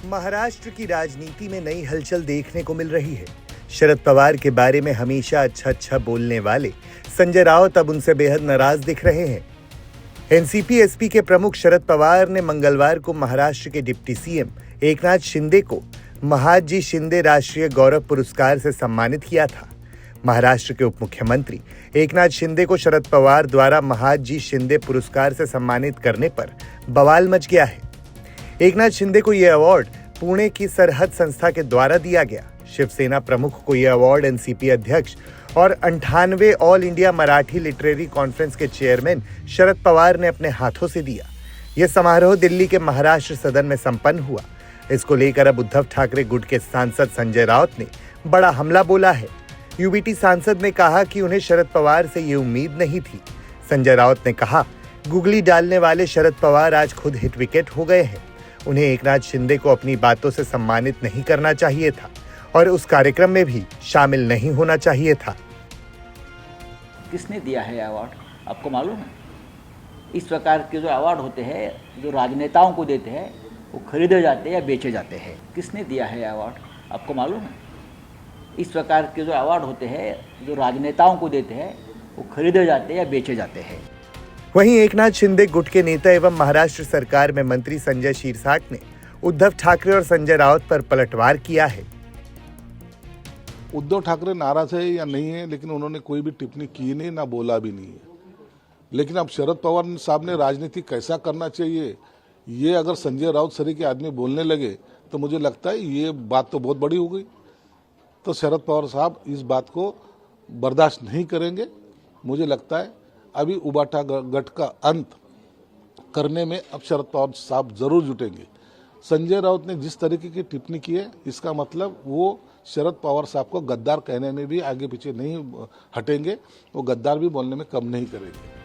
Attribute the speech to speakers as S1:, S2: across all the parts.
S1: महाराष्ट्र की राजनीति में नई हलचल देखने को मिल रही है। शरद पवार के बारे में हमेशा अच्छा बोलने वाले संजय राउत अब उनसे बेहद नाराज दिख रहे हैं। एनसीपी-एसपी के प्रमुख शरद पवार ने मंगलवार को महाराष्ट्र के डिप्टी सीएम एकनाथ शिंदे को महादजी शिंदे राष्ट्रीय गौरव पुरस्कार से सम्मानित किया था। महाराष्ट्र के उप मुख्यमंत्री एकनाथ शिंदे को शरद पवार द्वारा महादजी शिंदे पुरस्कार से सम्मानित करने पर बवाल मच गया है। एकनाथ शिंदे को यह अवार्ड पुणे की सरहद संस्था के द्वारा दिया गया। शिवसेना प्रमुख को यह अवार्ड एनसीपी अध्यक्ष और 98वें all India Marathi literary conference के चेयरमैन शरद पवार ने अपने हाथों से दिया। यह समारोह दिल्ली के महाराष्ट्र सदन में संपन्न हुआ। इसको लेकर अब उद्धव ठाकरे गुट के सांसद संजय राउत ने बड़ा हमला बोला है। यूबीटी सांसद ने कहा कि उन्हें शरद पवार से ये उम्मीद नहीं थी। संजय राउत ने कहा, गुगली डालने वाले शरद पवार आज खुद हिट विकेट हो गए हैं। उन्हें एकनाथ शिंदे को अपनी बातों से सम्मानित नहीं करना चाहिए था और उस कार्यक्रम में भी शामिल नहीं होना चाहिए था।
S2: किसने दिया है अवार्ड, आपको मालूम है? इस प्रकार के जो अवार्ड होते हैं, जो राजनेताओं को देते हैं, वो खरीदे जाते हैं या बेचे जाते हैं। किसने दिया है अवार्ड, आपको मालूम है? इस प्रकार के जो अवार्ड होते हैं, जो राजनेताओं को देते हैं, वो खरीदे जाते हैं या बेचे जाते हैं।
S1: वहीं एकनाथ शिंदे गुट के नेता एवं महाराष्ट्र सरकार में मंत्री संजय शिरसाट ने उद्धव ठाकरे और संजय राउत पर पलटवार किया है।
S3: उद्धव ठाकरे नाराज है या नहीं है, लेकिन उन्होंने कोई भी टिप्पणी की नहीं, ना बोला भी नहीं है। लेकिन अब शरद पवार साहब ने राजनीति कैसा करना चाहिए, ये अगर संजय राउत सरी के आदमी बोलने लगे तो मुझे लगता है ये बात तो बहुत बड़ी हो गई। तो शरद पवार साहब इस बात को बर्दाश्त नहीं करेंगे। मुझे लगता है अभी उबाटा गठ का अंत करने में अब शरद पवार साहब जरूर जुटेंगे। संजय राउत ने जिस तरीके की टिप्पणी की है, इसका मतलब वो शरद पवार साहब को गद्दार कहने में भी आगे पीछे नहीं हटेंगे, वो गद्दार भी बोलने में कम नहीं करेंगे।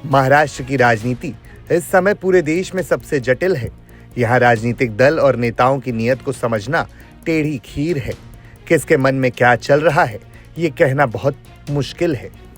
S1: महाराष्ट्र की राजनीति इस समय पूरे देश में सबसे जटिल है। यहाँ राजनीतिक दल और नेताओं की नीयत को समझना टेढ़ी खीर है। किसके मन में क्या चल रहा है, ये कहना बहुत मुश्किल है।